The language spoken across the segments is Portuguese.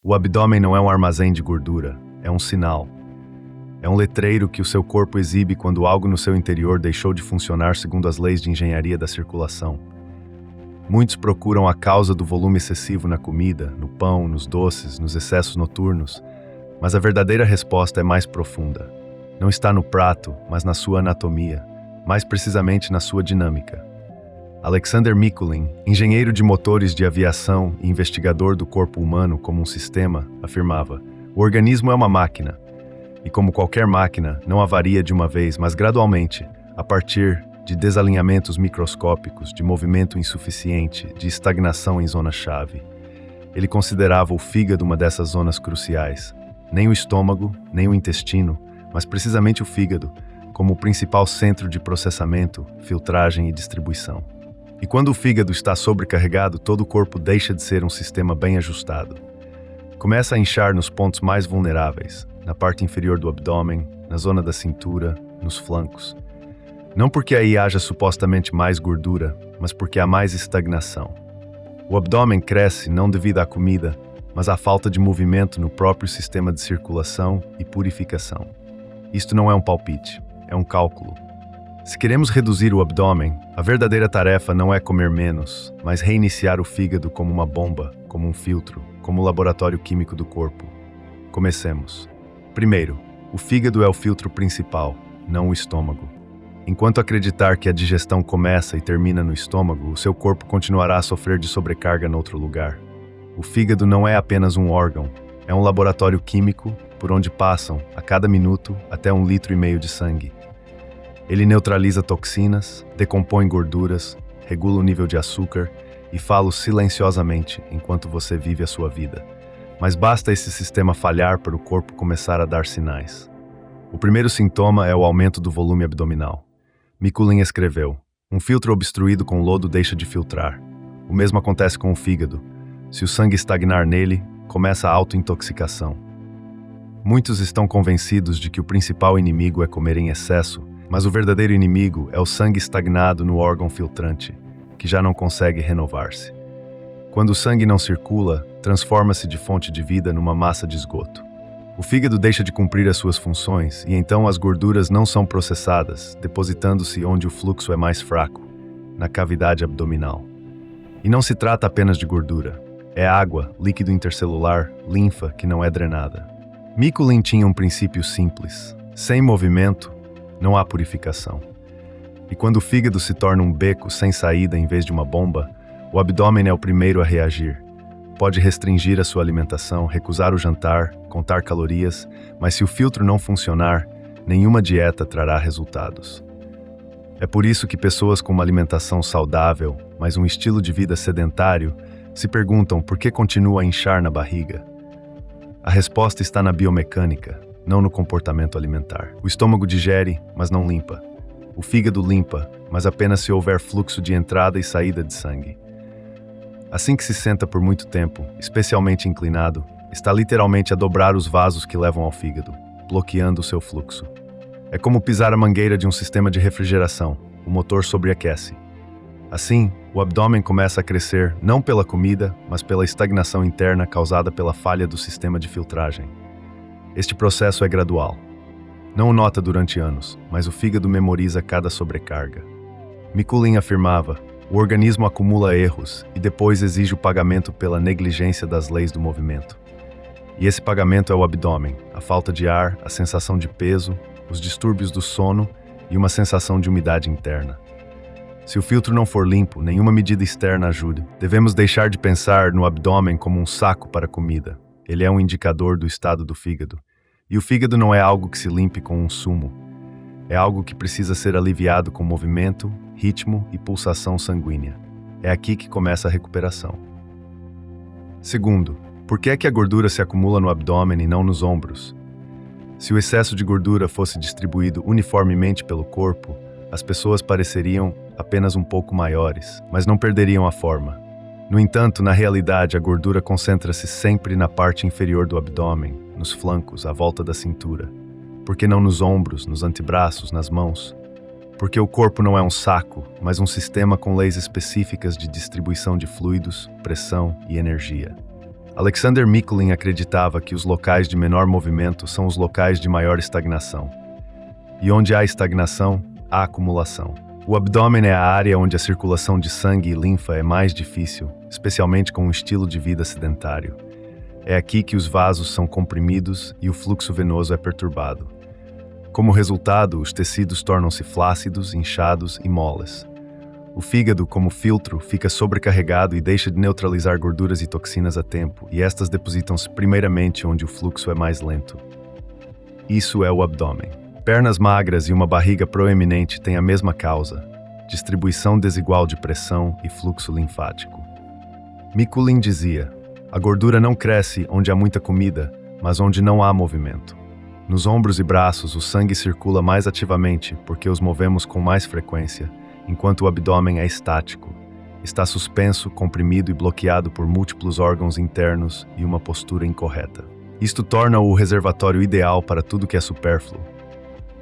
O abdômen não é um armazém de gordura, é um sinal. É um letreiro que o seu corpo exibe quando algo no seu interior deixou de funcionar segundo as leis de engenharia da circulação. Muitos procuram a causa do volume excessivo na comida, no pão, nos doces, nos excessos noturnos, mas a verdadeira resposta é mais profunda. Não está no prato, mas na sua anatomia, mais precisamente na sua dinâmica. Alexander Mikulin, engenheiro de motores de aviação e investigador do corpo humano como um sistema, afirmava: o organismo é uma máquina, e como qualquer máquina, não avaria de uma vez, mas gradualmente, a partir de desalinhamentos microscópicos, de movimento insuficiente, de estagnação em zona-chave. Ele considerava o fígado uma dessas zonas cruciais. Nem o estômago, nem o intestino, mas precisamente o fígado, como o principal centro de processamento, filtragem e distribuição. E quando o fígado está sobrecarregado, todo o corpo deixa de ser um sistema bem ajustado. Começa a inchar nos pontos mais vulneráveis, na parte inferior do abdômen, na zona da cintura, nos flancos. Não porque aí haja supostamente mais gordura, mas porque há mais estagnação. O abdômen cresce não devido à comida, mas à falta de movimento no próprio sistema de circulação e purificação. Isto não é um palpite, é um cálculo. Se queremos reduzir o abdômen, a verdadeira tarefa não é comer menos, mas reiniciar o fígado como uma bomba, como um filtro, como o laboratório químico do corpo. Comecemos. Primeiro, o fígado é o filtro principal, não o estômago. Enquanto acreditar que a digestão começa e termina no estômago, o seu corpo continuará a sofrer de sobrecarga em outro lugar. O fígado não é apenas um órgão, é um laboratório químico por onde passam, a cada minuto, até 1,5 litro de sangue. Ele neutraliza toxinas, decompõe gorduras, regula o nível de açúcar e fala silenciosamente enquanto você vive a sua vida. Mas basta esse sistema falhar para o corpo começar a dar sinais. O primeiro sintoma é o aumento do volume abdominal. Mikulin escreveu: um filtro obstruído com lodo deixa de filtrar. O mesmo acontece com o fígado. Se o sangue estagnar nele, começa a autointoxicação. Muitos estão convencidos de que o principal inimigo é comer em excesso, mas o verdadeiro inimigo é o sangue estagnado no órgão filtrante, que já não consegue renovar-se. Quando o sangue não circula, transforma-se de fonte de vida numa massa de esgoto. O fígado deixa de cumprir as suas funções e então as gorduras não são processadas, depositando-se onde o fluxo é mais fraco, na cavidade abdominal. E não se trata apenas de gordura. É água, líquido intercelular, linfa que não é drenada. Mikulin tinha um princípio simples: sem movimento, não há purificação. E quando o fígado se torna um beco sem saída em vez de uma bomba, o abdômen é o primeiro a reagir. Pode restringir a sua alimentação, recusar o jantar, contar calorias, mas se o filtro não funcionar, nenhuma dieta trará resultados. É por isso que pessoas com uma alimentação saudável, mas um estilo de vida sedentário, se perguntam por que continua a inchar na barriga. A resposta está na biomecânica, não no comportamento alimentar. O estômago digere, mas não limpa. O fígado limpa, mas apenas se houver fluxo de entrada e saída de sangue. Assim que se senta por muito tempo, especialmente inclinado, está literalmente a dobrar os vasos que levam ao fígado, bloqueando o seu fluxo. É como pisar a mangueira de um sistema de refrigeração, o motor sobreaquece. Assim, o abdômen começa a crescer não pela comida, mas pela estagnação interna causada pela falha do sistema de filtragem. Este processo é gradual. Não o nota durante anos, mas o fígado memoriza cada sobrecarga. Mikulin afirmava: o organismo acumula erros e depois exige o pagamento pela negligência das leis do movimento. E esse pagamento é o abdômen, a falta de ar, a sensação de peso, os distúrbios do sono e uma sensação de umidade interna. Se o filtro não for limpo, nenhuma medida externa ajuda. Devemos deixar de pensar no abdômen como um saco para comida. Ele é um indicador do estado do fígado. E o fígado não é algo que se limpe com um sumo. É algo que precisa ser aliviado com movimento, ritmo e pulsação sanguínea. É aqui que começa a recuperação. Segundo, por que é que a gordura se acumula no abdômen e não nos ombros? Se o excesso de gordura fosse distribuído uniformemente pelo corpo, as pessoas pareceriam apenas um pouco maiores, mas não perderiam a forma. No entanto, na realidade, a gordura concentra-se sempre na parte inferior do abdômen, nos flancos, à volta da cintura. Por que não nos ombros, nos antebraços, nas mãos? Porque o corpo não é um saco, mas um sistema com leis específicas de distribuição de fluidos, pressão e energia. Alexander Mikulin acreditava que os locais de menor movimento são os locais de maior estagnação. E onde há estagnação, há acumulação. O abdômen é a área onde a circulação de sangue e linfa é mais difícil, especialmente com um estilo de vida sedentário. É aqui que os vasos são comprimidos e o fluxo venoso é perturbado. Como resultado, os tecidos tornam-se flácidos, inchados e moles. O fígado, como filtro, fica sobrecarregado e deixa de neutralizar gorduras e toxinas a tempo, e estas depositam-se primeiramente onde o fluxo é mais lento. Isso é o abdômen. Pernas magras e uma barriga proeminente têm a mesma causa: distribuição desigual de pressão e fluxo linfático. Mikulin dizia: a gordura não cresce onde há muita comida, mas onde não há movimento. Nos ombros e braços, o sangue circula mais ativamente porque os movemos com mais frequência, enquanto o abdômen é estático. Está suspenso, comprimido e bloqueado por múltiplos órgãos internos e uma postura incorreta. Isto torna-o o reservatório ideal para tudo que é supérfluo.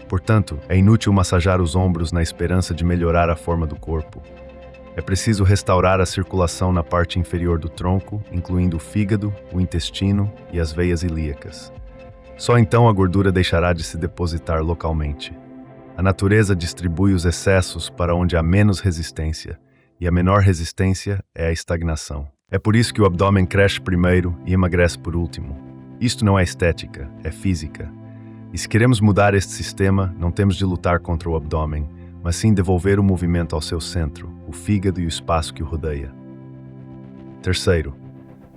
Portanto, é inútil massajar os ombros na esperança de melhorar a forma do corpo. É preciso restaurar a circulação na parte inferior do tronco, incluindo o fígado, o intestino e as veias ilíacas. Só então a gordura deixará de se depositar localmente. A natureza distribui os excessos para onde há menos resistência, e a menor resistência é a estagnação. É por isso que o abdômen cresce primeiro e emagrece por último. Isto não é estética, é física. E se queremos mudar este sistema, não temos de lutar contra o abdômen, mas sim devolver o movimento ao seu centro, o fígado e o espaço que o rodeia. Terceiro,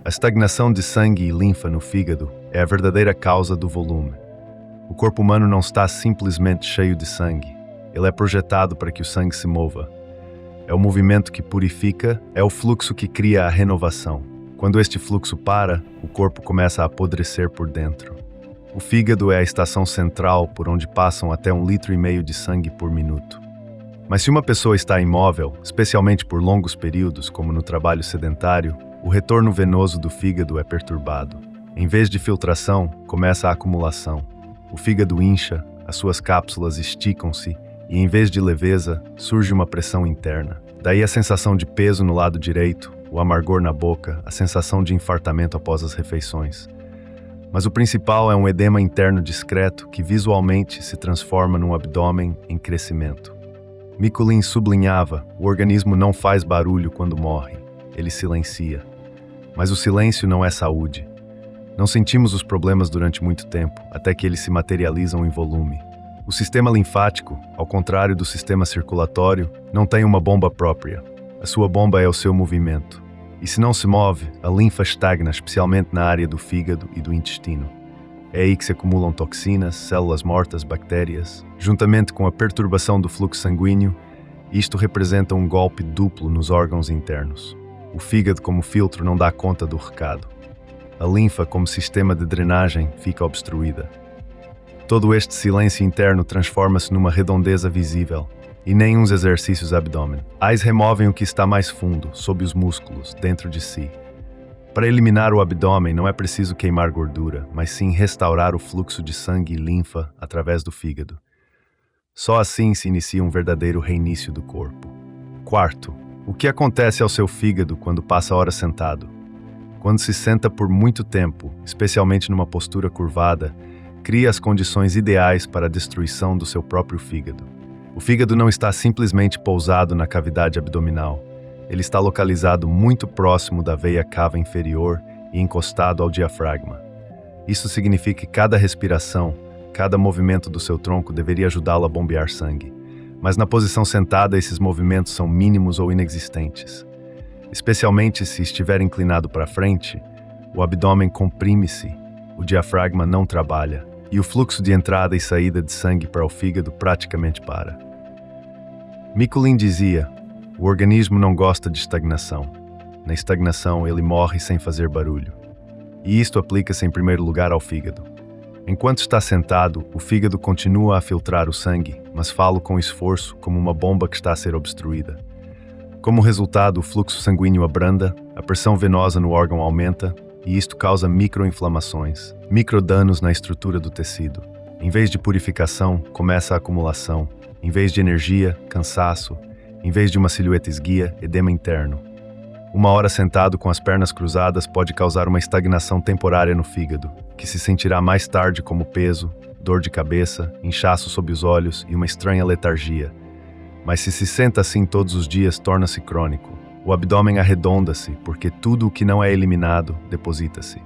a estagnação de sangue e linfa no fígado é a verdadeira causa do volume. O corpo humano não está simplesmente cheio de sangue. Ele é projetado para que o sangue se mova. É o movimento que purifica, é o fluxo que cria a renovação. Quando este fluxo para, o corpo começa a apodrecer por dentro. O fígado é a estação central por onde passam até 1,5 litro de sangue por minuto. Mas se uma pessoa está imóvel, especialmente por longos períodos, como no trabalho sedentário, o retorno venoso do fígado é perturbado. Em vez de filtração, começa a acumulação. O fígado incha, as suas cápsulas esticam-se e, em vez de leveza, surge uma pressão interna. Daí a sensação de peso no lado direito, o amargor na boca, a sensação de infartamento após as refeições. Mas o principal é um edema interno discreto que visualmente se transforma num abdômen em crescimento. Mikulin sublinhava: o organismo não faz barulho quando morre, ele silencia. Mas o silêncio não é saúde. Não sentimos os problemas durante muito tempo, até que eles se materializam em volume. O sistema linfático, ao contrário do sistema circulatório, não tem uma bomba própria. A sua bomba é o seu movimento. E se não se move, a linfa estagna, especialmente na área do fígado e do intestino. É aí que se acumulam toxinas, células mortas, bactérias. Juntamente com a perturbação do fluxo sanguíneo, isto representa um golpe duplo nos órgãos internos. O fígado, como filtro, não dá conta do recado. A linfa, como sistema de drenagem, fica obstruída. Todo este silêncio interno transforma-se numa redondeza visível, e nem uns exercícios abdômen. Removem o que está mais fundo, sob os músculos, dentro de si. Para eliminar o abdômen não é preciso queimar gordura, mas sim restaurar o fluxo de sangue e linfa através do fígado. Só assim se inicia um verdadeiro reinício do corpo. Quarto, o que acontece ao seu fígado quando passa horas sentado? Quando se senta por muito tempo, especialmente numa postura curvada, cria as condições ideais para a destruição do seu próprio fígado. O fígado não está simplesmente pousado na cavidade abdominal. Ele está localizado muito próximo da veia cava inferior e encostado ao diafragma. Isso significa que cada respiração, cada movimento do seu tronco deveria ajudá-lo a bombear sangue. Mas na posição sentada, esses movimentos são mínimos ou inexistentes. Especialmente se estiver inclinado para frente, o abdômen comprime-se, o diafragma não trabalha, e o fluxo de entrada e saída de sangue para o fígado praticamente para. Mikulin dizia: o organismo não gosta de estagnação. Na estagnação, ele morre sem fazer barulho. E isto aplica-se em primeiro lugar ao fígado. Enquanto está sentado, o fígado continua a filtrar o sangue, mas fala com esforço, como uma bomba que está a ser obstruída. Como resultado, o fluxo sanguíneo abranda, a pressão venosa no órgão aumenta, e isto causa microinflamações, microdanos na estrutura do tecido. Em vez de purificação, começa a acumulação. Em vez de energia, cansaço. Em vez de uma silhueta esguia, edema interno. 1 hora sentado com as pernas cruzadas pode causar uma estagnação temporária no fígado, que se sentirá mais tarde como peso, dor de cabeça, inchaço sob os olhos e uma estranha letargia. Mas se senta assim todos os dias, torna-se crônico. O abdômen arredonda-se, porque tudo o que não é eliminado, deposita-se.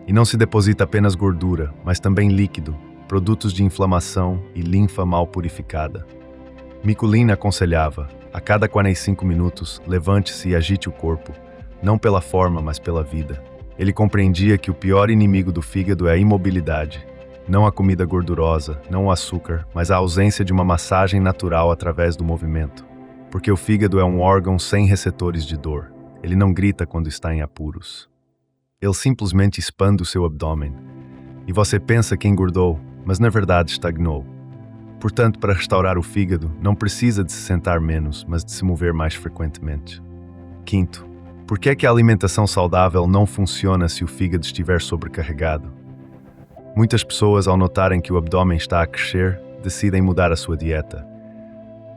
E não se deposita apenas gordura, mas também líquido, produtos de inflamação e linfa mal purificada. Mikuláš aconselhava, a cada 45 minutos, levante-se e agite o corpo, não pela forma, mas pela vida. Ele compreendia que o pior inimigo do fígado é a imobilidade, não a comida gordurosa, não o açúcar, mas a ausência de uma massagem natural através do movimento. Porque o fígado é um órgão sem receptores de dor. Ele não grita quando está em apuros. Ele simplesmente expande o seu abdômen. E você pensa que engordou, mas na verdade estagnou. Portanto, para restaurar o fígado, não precisa de se sentar menos, mas de se mover mais frequentemente. Quinto, por que é que a alimentação saudável não funciona se o fígado estiver sobrecarregado? Muitas pessoas, ao notarem que o abdômen está a crescer, decidem mudar a sua dieta.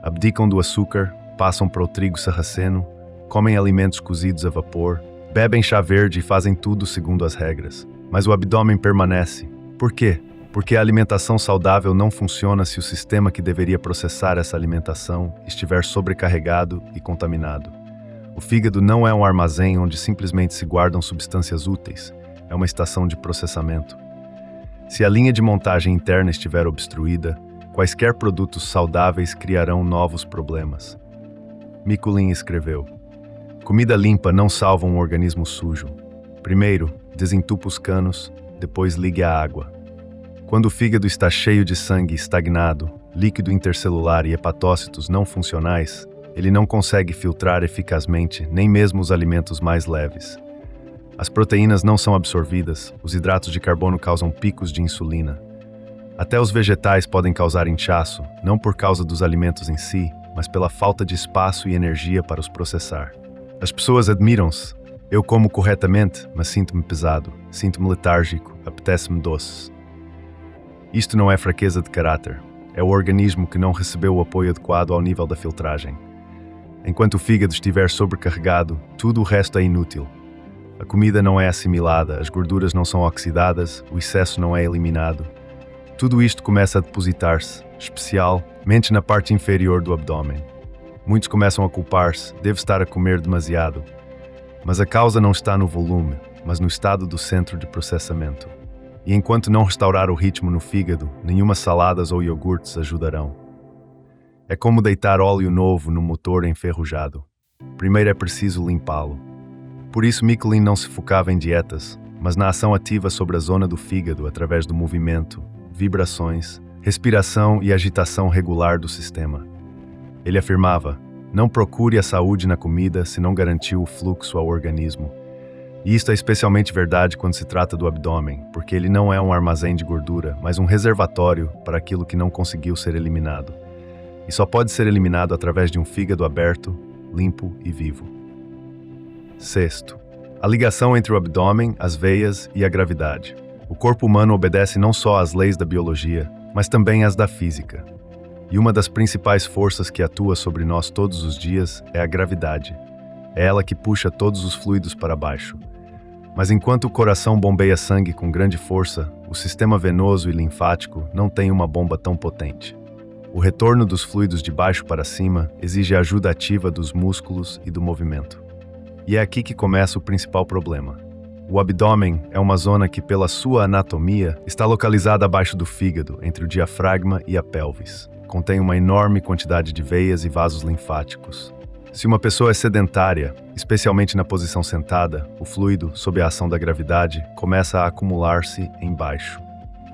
Abdicam do açúcar, passam para o trigo sarraceno, comem alimentos cozidos a vapor, bebem chá verde e fazem tudo segundo as regras. Mas o abdômen permanece. Por quê? Porque a alimentação saudável não funciona se o sistema que deveria processar essa alimentação estiver sobrecarregado e contaminado. O fígado não é um armazém onde simplesmente se guardam substâncias úteis, é uma estação de processamento. Se a linha de montagem interna estiver obstruída, quaisquer produtos saudáveis criarão novos problemas. Mikuláš escreveu: comida limpa não salva um organismo sujo. Primeiro, desentupa os canos, depois ligue a água. Quando o fígado está cheio de sangue estagnado, líquido intercelular e hepatócitos não funcionais, ele não consegue filtrar eficazmente nem mesmo os alimentos mais leves. As proteínas não são absorvidas, os hidratos de carbono causam picos de insulina. Até os vegetais podem causar inchaço, não por causa dos alimentos em si, mas pela falta de espaço e energia para os processar. As pessoas admiram-se. Eu como corretamente, mas sinto-me pesado, sinto-me letárgico, apetece-me doces. Isto não é fraqueza de caráter, é o organismo que não recebeu o apoio adequado ao nível da filtragem. Enquanto o fígado estiver sobrecarregado, tudo o resto é inútil. A comida não é assimilada, as gorduras não são oxidadas, o excesso não é eliminado. Tudo isto começa a depositar-se, especialmente na parte inferior do abdômen. Muitos começam a culpar-se, devo estar a comer demasiado. Mas a causa não está no volume, mas no estado do centro de processamento. E enquanto não restaurar o ritmo no fígado, nenhuma saladas ou iogurtes ajudarão. É como deitar óleo novo no motor enferrujado. Primeiro é preciso limpá-lo. Por isso Mikuláš não se focava em dietas, mas na ação ativa sobre a zona do fígado através do movimento, vibrações, respiração e agitação regular do sistema. Ele afirmava: não procure a saúde na comida se não garantiu o fluxo ao organismo. E isto é especialmente verdade quando se trata do abdômen, porque ele não é um armazém de gordura, mas um reservatório para aquilo que não conseguiu ser eliminado. E só pode ser eliminado através de um fígado aberto, limpo e vivo. Sexto, a ligação entre o abdômen, as veias e a gravidade. O corpo humano obedece não só às leis da biologia, mas também às da física. E uma das principais forças que atua sobre nós todos os dias é a gravidade. É ela que puxa todos os fluidos para baixo. Mas enquanto o coração bombeia sangue com grande força, o sistema venoso e linfático não tem uma bomba tão potente. O retorno dos fluidos de baixo para cima exige a ajuda ativa dos músculos e do movimento. E é aqui que começa o principal problema. O abdômen é uma zona que, pela sua anatomia, está localizada abaixo do fígado, entre o diafragma e a pelvis. Contém uma enorme quantidade de veias e vasos linfáticos. Se uma pessoa é sedentária, especialmente na posição sentada, o fluido, sob a ação da gravidade, começa a acumular-se embaixo.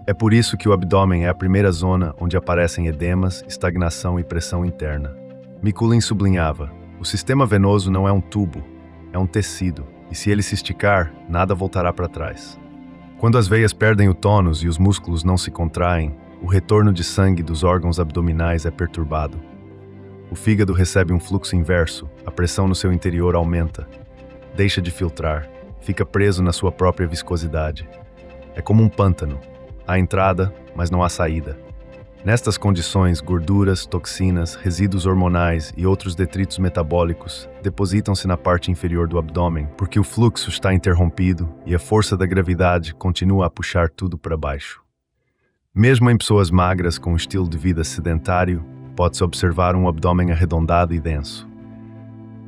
É por isso que o abdômen é a primeira zona onde aparecem edemas, estagnação e pressão interna. Mikuláš sublinhava: o sistema venoso não é um tubo, é um tecido, e se ele se esticar, nada voltará para trás. Quando as veias perdem o tônus e os músculos não se contraem, o retorno de sangue dos órgãos abdominais é perturbado. O fígado recebe um fluxo inverso, a pressão no seu interior aumenta, deixa de filtrar, fica preso na sua própria viscosidade. É como um pântano. Há entrada, mas não há saída. Nestas condições, gorduras, toxinas, resíduos hormonais e outros detritos metabólicos depositam-se na parte inferior do abdômen, porque o fluxo está interrompido e a força da gravidade continua a puxar tudo para baixo. Mesmo em pessoas magras com um estilo de vida sedentário, pode-se observar um abdômen arredondado e denso.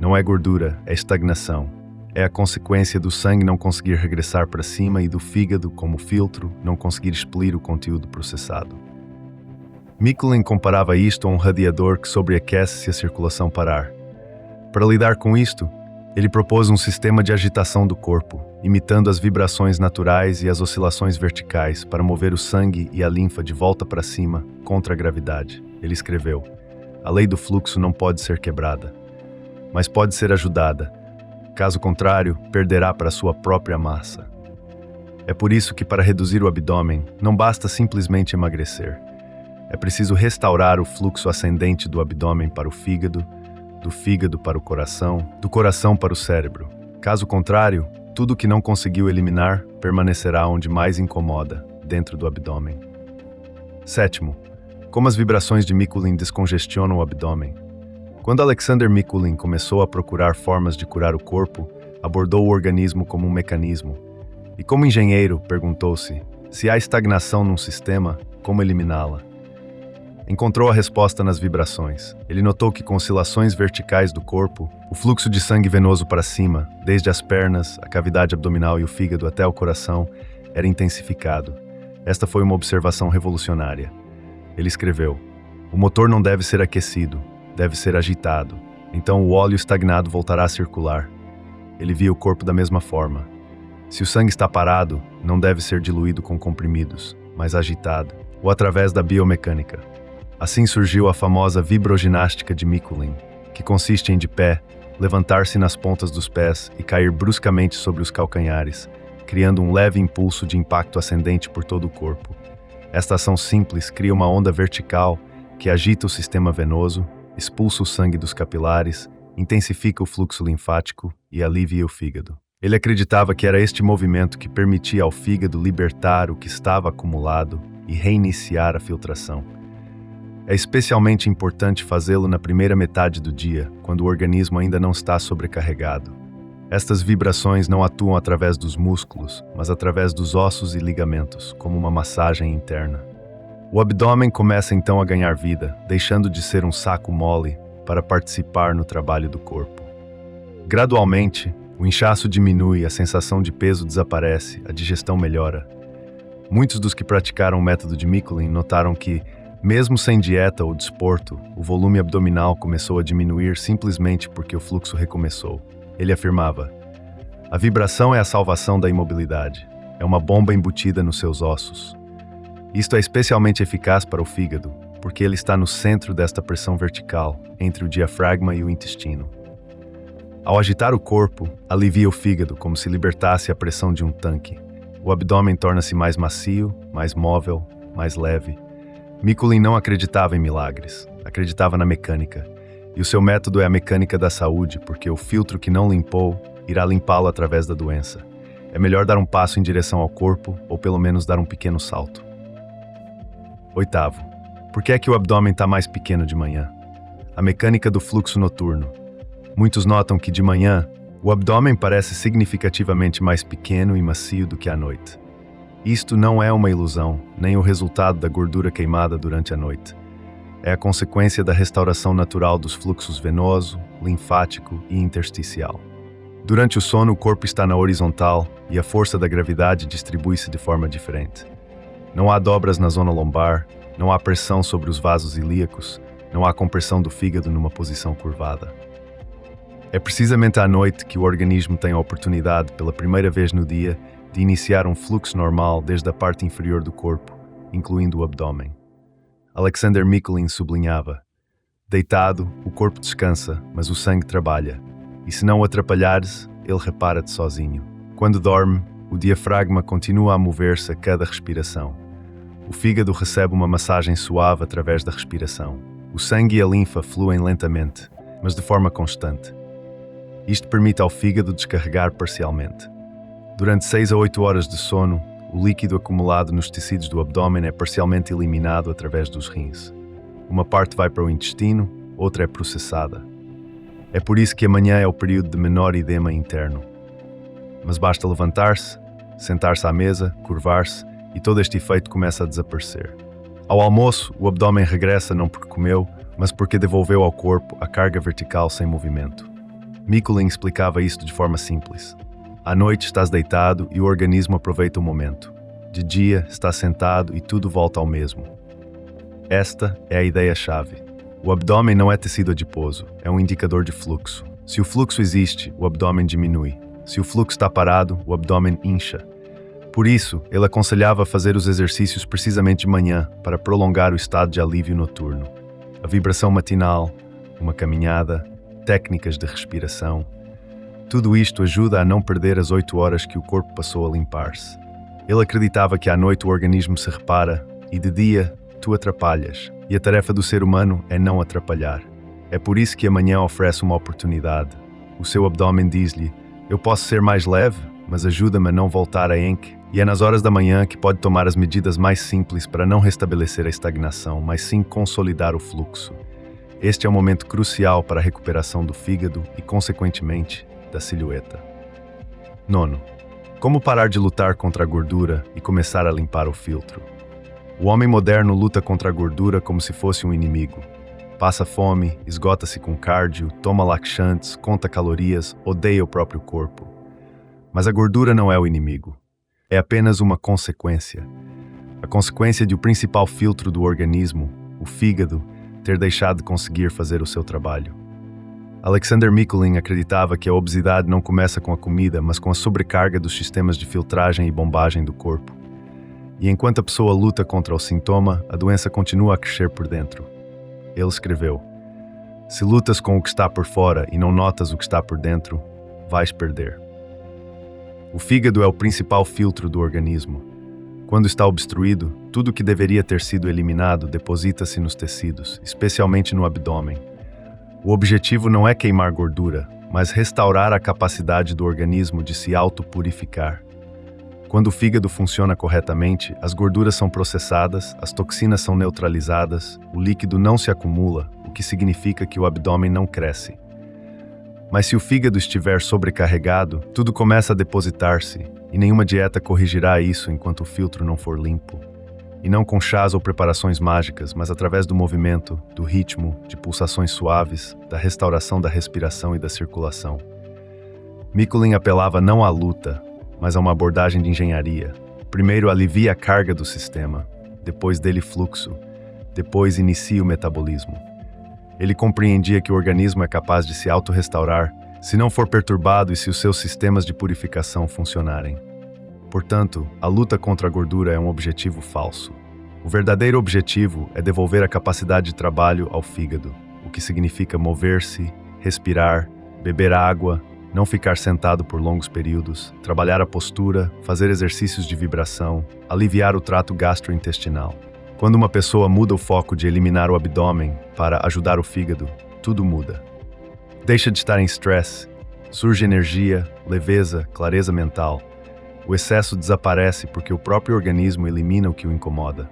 Não é gordura, é estagnação. É a consequência do sangue não conseguir regressar para cima e do fígado, como filtro, não conseguir expelir o conteúdo processado. Michelin comparava isto a um radiador que sobreaquece se a circulação parar. Para lidar com isto, ele propôs um sistema de agitação do corpo, imitando as vibrações naturais e as oscilações verticais para mover o sangue e a linfa de volta para cima contra a gravidade. Ele escreveu: "A lei do fluxo não pode ser quebrada, mas pode ser ajudada. Caso contrário, perderá para sua própria massa." É por isso que, para reduzir o abdômen, não basta simplesmente emagrecer. É preciso restaurar o fluxo ascendente do abdômen para o fígado, do fígado para o coração, do coração para o cérebro. Caso contrário, tudo que não conseguiu eliminar permanecerá onde mais incomoda, dentro do abdômen. Sétimo, como as vibrações de Michelin descongestionam o abdômen. Quando Alexander Michelin começou a procurar formas de curar o corpo, abordou o organismo como um mecanismo. E como engenheiro, perguntou-se: se há estagnação num sistema, como eliminá-la? Encontrou a resposta nas vibrações. Ele notou que com oscilações verticais do corpo, o fluxo de sangue venoso para cima, desde as pernas, a cavidade abdominal e o fígado até o coração, era intensificado. Esta foi uma observação revolucionária. Ele escreveu: "O motor não deve ser aquecido, deve ser agitado. Então o óleo estagnado voltará a circular." Ele via o corpo da mesma forma. Se o sangue está parado, não deve ser diluído com comprimidos, mas agitado, ou através da biomecânica. Assim surgiu a famosa vibroginástica de Michelin, que consiste em, de pé, levantar-se nas pontas dos pés e cair bruscamente sobre os calcanhares, criando um leve impulso de impacto ascendente por todo o corpo. Esta ação simples cria uma onda vertical que agita o sistema venoso, expulsa o sangue dos capilares, intensifica o fluxo linfático e alivia o fígado. Ele acreditava que era este movimento que permitia ao fígado libertar o que estava acumulado e reiniciar a filtração. É especialmente importante fazê-lo na primeira metade do dia, quando o organismo ainda não está sobrecarregado. Estas vibrações não atuam através dos músculos, mas através dos ossos e ligamentos, como uma massagem interna. O abdômen começa então a ganhar vida, deixando de ser um saco mole para participar no trabalho do corpo. Gradualmente, o inchaço diminui, a sensação de peso desaparece, a digestão melhora. Muitos dos que praticaram o método de Michelin notaram que, mesmo sem dieta ou desporto, o volume abdominal começou a diminuir simplesmente porque o fluxo recomeçou. Ele afirmava: "A vibração é a salvação da imobilidade. É uma bomba embutida nos seus ossos. Isto é especialmente eficaz para o fígado, porque ele está no centro desta pressão vertical, entre o diafragma e o intestino. Ao agitar o corpo, alivia o fígado como se libertasse a pressão de um tanque. O abdômen torna-se mais macio, mais móvel, mais leve." Michelin não acreditava em milagres, acreditava na mecânica. E o seu método é a mecânica da saúde, porque o filtro que não limpou irá limpá-lo através da doença. É melhor dar um passo em direção ao corpo, ou pelo menos dar um pequeno salto. Oitavo, por que é que o abdômen está mais pequeno de manhã? A mecânica do fluxo noturno. Muitos notam que de manhã, o abdômen parece significativamente mais pequeno e macio do que à noite. Isto não é uma ilusão, nem o resultado da gordura queimada durante a noite. É a consequência da restauração natural dos fluxos venoso, linfático e intersticial. Durante o sono, o corpo está na horizontal e a força da gravidade distribui-se de forma diferente. Não há dobras na zona lombar, não há pressão sobre os vasos ilíacos, não há compressão do fígado numa posição curvada. É precisamente à noite que o organismo tem a oportunidade, pela primeira vez no dia, de iniciar um fluxo normal desde a parte inferior do corpo, incluindo o abdômen. Alexander Michelin sublinhava: "Deitado, o corpo descansa, mas o sangue trabalha, e se não o atrapalhares, ele repara-te sozinho. Quando dorme, o diafragma continua a mover-se a cada respiração. O fígado recebe uma massagem suave através da respiração. O sangue e a linfa fluem lentamente, mas de forma constante. Isto permite ao fígado descarregar parcialmente. Durante 6 a 8 horas de sono, o líquido acumulado nos tecidos do abdômen é parcialmente eliminado através dos rins. Uma parte vai para o intestino, outra é processada. É por isso que amanhã é o período de menor edema interno. Mas basta levantar-se, sentar-se à mesa, curvar-se e todo este efeito começa a desaparecer. Ao almoço, o abdômen regressa não porque comeu, mas porque devolveu ao corpo a carga vertical sem movimento. Mikuláš explicava isto de forma simples. À noite estás deitado e o organismo aproveita o momento. De dia estás sentado e tudo volta ao mesmo. Esta é a ideia-chave. O abdômen não é tecido adiposo, é um indicador de fluxo. Se o fluxo existe, o abdômen diminui. Se o fluxo está parado, o abdômen incha. Por isso, ele aconselhava fazer os exercícios precisamente de manhã para prolongar o estado de alívio noturno. A vibração matinal, uma caminhada, técnicas de respiração. Tudo isto ajuda a não perder as 8 horas que o corpo passou a limpar-se. Ele acreditava que à noite o organismo se repara e de dia tu atrapalhas. E a tarefa do ser humano é não atrapalhar. É por isso que amanhã oferece uma oportunidade. O seu abdômen diz-lhe: eu posso ser mais leve, mas ajuda-me a não voltar a enque. E é nas horas da manhã que pode tomar as medidas mais simples para não restabelecer a estagnação, mas sim consolidar o fluxo. Este é um momento crucial para a recuperação do fígado e, consequentemente, da silhueta. 9. Como parar de lutar contra a gordura e começar a limpar o filtro? O homem moderno luta contra a gordura como se fosse um inimigo. Passa fome, esgota-se com cardio, toma laxantes, conta calorias, odeia o próprio corpo. Mas a gordura não é o inimigo. É apenas uma consequência. A consequência de o principal filtro do organismo, o fígado, ter deixado de conseguir fazer o seu trabalho. Alexander Mikuláš acreditava que a obesidade não começa com a comida, mas com a sobrecarga dos sistemas de filtragem e bombagem do corpo. E enquanto a pessoa luta contra o sintoma, a doença continua a crescer por dentro. Ele escreveu: se lutas com o que está por fora e não notas o que está por dentro, vais perder. O fígado é o principal filtro do organismo. Quando está obstruído, tudo o que deveria ter sido eliminado deposita-se nos tecidos, especialmente no abdômen. O objetivo não é queimar gordura, mas restaurar a capacidade do organismo de se autopurificar. Quando o fígado funciona corretamente, as gorduras são processadas, as toxinas são neutralizadas, o líquido não se acumula, o que significa que o abdômen não cresce. Mas se o fígado estiver sobrecarregado, tudo começa a depositar-se, e nenhuma dieta corrigirá isso enquanto o filtro não for limpo. E não com chás ou preparações mágicas, mas através do movimento, do ritmo, de pulsações suaves, da restauração da respiração e da circulação. Mikuláš apelava não à luta, mas a uma abordagem de engenharia. Primeiro alivia a carga do sistema, depois dele fluxo, depois inicia o metabolismo. Ele compreendia que o organismo é capaz de se autorrestaurar se não for perturbado e se os seus sistemas de purificação funcionarem. Portanto, a luta contra a gordura é um objetivo falso. O verdadeiro objetivo é devolver a capacidade de trabalho ao fígado, o que significa mover-se, respirar, beber água, não ficar sentado por longos períodos, trabalhar a postura, fazer exercícios de vibração, aliviar o trato gastrointestinal. Quando uma pessoa muda o foco de eliminar o abdômen para ajudar o fígado, tudo muda. Deixa de estar em stress, surge energia, leveza, clareza mental. O excesso desaparece porque o próprio organismo elimina o que o incomoda.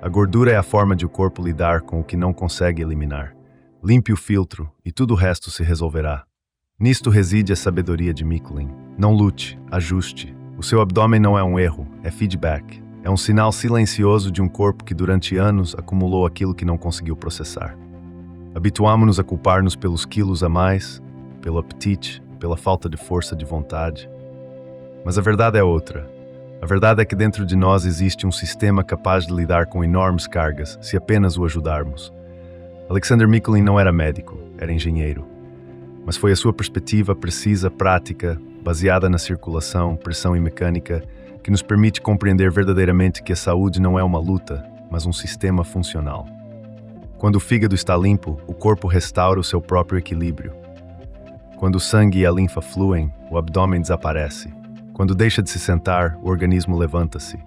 A gordura é a forma de o corpo lidar com o que não consegue eliminar. Limpe o filtro e tudo o resto se resolverá. Nisto reside a sabedoria de Mikuláš. Não lute, ajuste. O seu abdômen não é um erro, é feedback. É um sinal silencioso de um corpo que durante anos acumulou aquilo que não conseguiu processar. Habituámo-nos a culpar-nos pelos quilos a mais, pelo apetite, pela falta de força de vontade. Mas a verdade é outra. A verdade é que dentro de nós existe um sistema capaz de lidar com enormes cargas, se apenas o ajudarmos. Alexander Mikuláš não era médico, era engenheiro. Mas foi a sua perspectiva precisa, prática, baseada na circulação, pressão e mecânica, que nos permite compreender verdadeiramente que a saúde não é uma luta, mas um sistema funcional. Quando o fígado está limpo, o corpo restaura o seu próprio equilíbrio. Quando o sangue e a linfa fluem, o abdômen desaparece. Quando deixa de se sentar, o organismo levanta-se.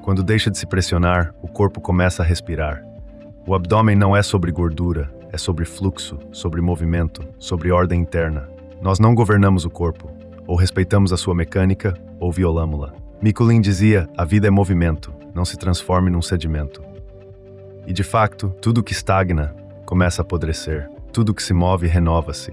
Quando deixa de se pressionar, o corpo começa a respirar. O abdômen não é sobre gordura, é sobre fluxo, sobre movimento, sobre ordem interna. Nós não governamos o corpo, ou respeitamos a sua mecânica, ou violamo-la. Mikulim dizia, a vida é movimento, não se transforme num sedimento. E de facto, tudo que estagna começa a apodrecer, tudo que se move renova-se.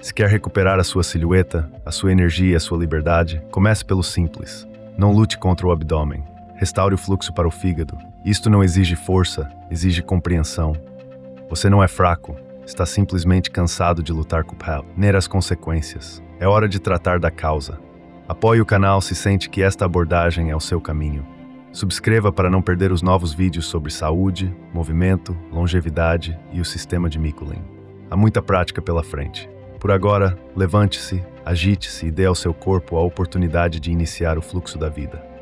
Se quer recuperar a sua silhueta, a sua energia e a sua liberdade, comece pelo simples. Não lute contra o abdômen. Restaure o fluxo para o fígado. Isto não exige força, exige compreensão. Você não é fraco, está simplesmente cansado de lutar com as consequências. É hora de tratar da causa. Apoie o canal se sente que esta abordagem é o seu caminho. Subscreva para não perder os novos vídeos sobre saúde, movimento, longevidade e o sistema de Mikulim. Há muita prática pela frente. Por agora, levante-se, agite-se e dê ao seu corpo a oportunidade de iniciar o fluxo da vida.